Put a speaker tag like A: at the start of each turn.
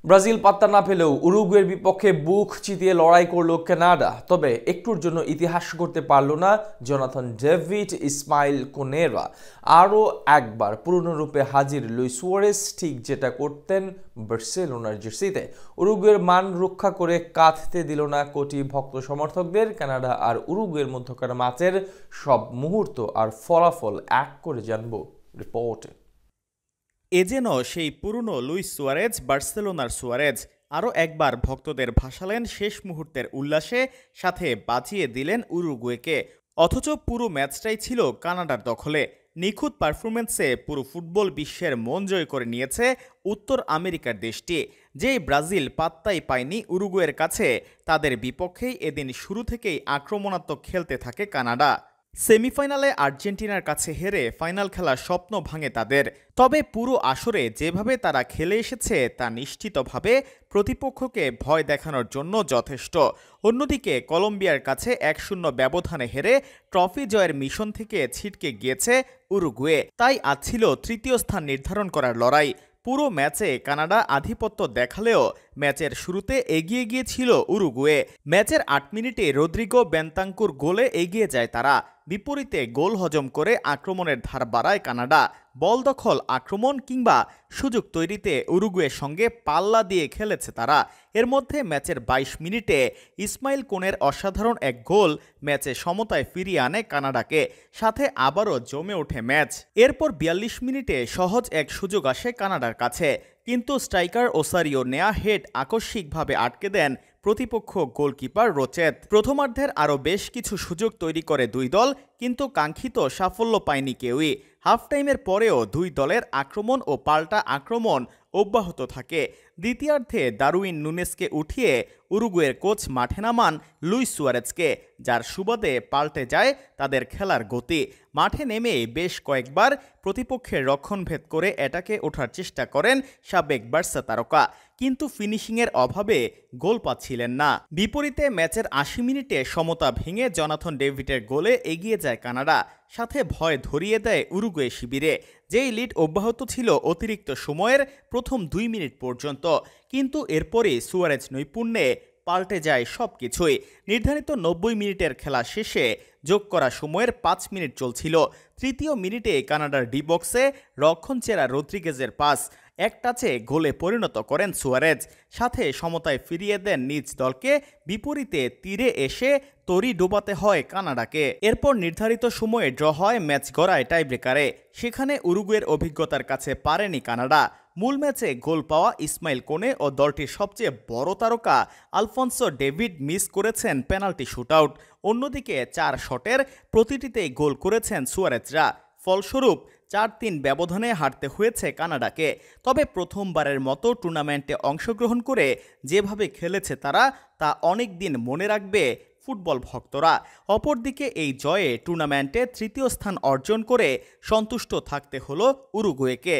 A: Brazil পাত্তা না পেলেও উরুগুয়ের বিপক্ষে বুক চিতিয়ে লড়াই করল কানাডা। তবে একটুর জন্য ইতিহাস করতে পারল না জোনাথন ডেভিড, ইসমাইল কোনেরা। আরও একবার পূর্ণরূপে হাজির লুইস সুয়ারেজ, ঠিক যেটা করতেন বার্সেলোনার জার্সিতে। উরুগুয়ের মান রক্ষা করে কাঁদতে দিল না কোটি ভক্ত সমর্থকদের। কানাডা আর উরুগুয়ের মধ্যকার ম্যাচের সব মুহূর্ত আর ফলাফল এক করে জানবো রিপোর্টে।
B: এ যেন সেই পুরনো লুইস সুয়ারেজ, বার্সেলোনার সুয়ারেজ। আরও একবার ভক্তদের ভাসালেন শেষ মুহূর্তের উল্লাসে, সাথে বাঁচিয়ে দিলেন উরুগুয়েকে। অথচ পুরো ম্যাচটাই ছিল কানাডার দখলে। নিখুঁত পারফরমেন্সে পুরো ফুটবল বিশ্বের মন জয় করে নিয়েছে উত্তর আমেরিকার দেশটি। যেই ব্রাজিল পাত্তাই পায়নি উরুগুয়ের কাছে, তাদের বিপক্ষেই এদিন শুরু থেকেই আক্রমণাত্মক খেলতে থাকে কানাডা। সেমিফাইনালে আর্জেন্টিনার কাছে হেরে ফাইনাল খেলার স্বপ্ন ভাঙে তাদের। তবে পুরো আসরে যেভাবে তারা খেলে এসেছে তা নিশ্চিতভাবে প্রতিপক্ষকে ভয় দেখানোর জন্য যথেষ্ট। অন্যদিকে কলম্বিয়ার কাছে 1-0 ব্যবধানে হেরে ট্রফি জয়ের মিশন থেকে ছিটকে গিয়েছে উরুগুয়ে। তাই আজ ছিল তৃতীয় স্থান নির্ধারণ করার লড়াই। পুরো ম্যাচে কানাডা আধিপত্য দেখালেও ম্যাচের শুরুতে এগিয়ে গিয়েছিল উরুগুয়ে। ম্যাচের 8 মিনিটে রদ্রিগো বেন্তাঙ্কুর গোলে এগিয়ে যায় তারা। বিপরীতে গোল হজম করে আক্রমণের ধার বাড়ায় কানাডা। বল দখল, আক্রমণ কিংবা সুযোগ তৈরিতে উরুগুয়ের সঙ্গে পাল্লা দিয়ে খেলেছে তারা। এর মধ্যে ম্যাচের 22 মিনিটে ইসমাইল কোনের অসাধারণ এক গোল ম্যাচে সমতায় ফিরিয়ে আনে কানাডাকে, সাথে আবারও জমে ওঠে ম্যাচ। এরপর 42 মিনিটে সহজ এক সুযোগ আসে কানাডার কাছে, কিন্তু স্ট্রাইকার ওসারিও নেয়া হেড আকস্মিকভাবে আটকে দেন প্রতিপক্ষ গোলকিপার রোচেত। প্রথমার্ধের আরও বেশ কিছু সুযোগ তৈরি করে দুই দল, কিন্তু কাঙ্ক্ষিত সাফল্য পায়নি কেউই। হাফ টাইমের পরেও দুই দলের আক্রমণ ও পাল্টা আক্রমণ অব্যাহত থাকে। দ্বিতীয়ার্ধে দারুইন নুনেসকে উঠিয়ে উরুগুয়ের কোচ মাঠে নামান লুইস সুয়ারেজকে, যার সুবাদে পাল্টে যায় তাদের খেলার গতি। মাঠে নেমে বেশ কয়েকবার প্রতিপক্ষের রক্ষণভেদ করে অ্যাটাকে ওঠার চেষ্টা করেন সাবেক বার্সা তারকা, কিন্তু ফিনিশিংয়ের অভাবে গোল পাচ্ছিলেন না। বিপরীতে ম্যাচের 80 মিনিটে সমতা ভেঙে জোনাথন ডেভিডের গোলে এগিয়ে যায় কানাডা, সাথে ভয় ধরিয়ে দেয় উরুগুয়ে শিবিরে। যেই লিড অব্যাহত ছিল অতিরিক্ত সময়ের প্রথম 2 মিনিট পর্যন্ত, কিন্তু এরপরই সুয়ারেজ নৈপুণ্যে পাল্টে যায় সবকিছুই। নির্ধারিত 90 মিনিটের খেলা শেষে যোগ করা সময়ের 5 মিনিট চলছিল। তৃতীয় মিনিটে কানাডার ডি বক্সে রক্ষণচেরা রদ্রিগেজের পাস এক টাচে গোলে পরিণত করেন সুয়ারেজ, সাথে সমতায় ফিরিয়ে দেন নিজ দলকে। বিপরীতে তীরে এসে তরি ডোবাতে হয় কানাডাকে। এরপর নির্ধারিত সময়ে ড্র হয় ম্যাচ গড়ায় টাইব্রেকারে। সেখানে উরুগুয়ের অভিজ্ঞতার কাছে পারেনি কানাডা। মূল ম্যাচে গোল পাওয়া ইসমাইল কোনে ও দলটির সবচেয়ে বড় তারকা আলফোন্সো ডেভিড মিস করেছেন পেনাল্টি শুটআউট। অন্যদিকে 4 শটের প্রতিটিতেই গোল করেছেন সুয়ারেজরা। ফলস্বরূপ 4-3 ব্যবধানে হারতে হয়েছে কানাডাকে। তবে প্রথমবারের মতো টুর্নামেন্টে অংশগ্রহণ করে যেভাবে খেলেছে তারা, তা অনেক দিন মনে রাখবে ফুটবল ভক্তরা। অপরদিকে এই জয়ে টুর্নামেন্টে তৃতীয় স্থান অর্জন করে সন্তুষ্ট থাকতে হলো উরুগুয়েকে।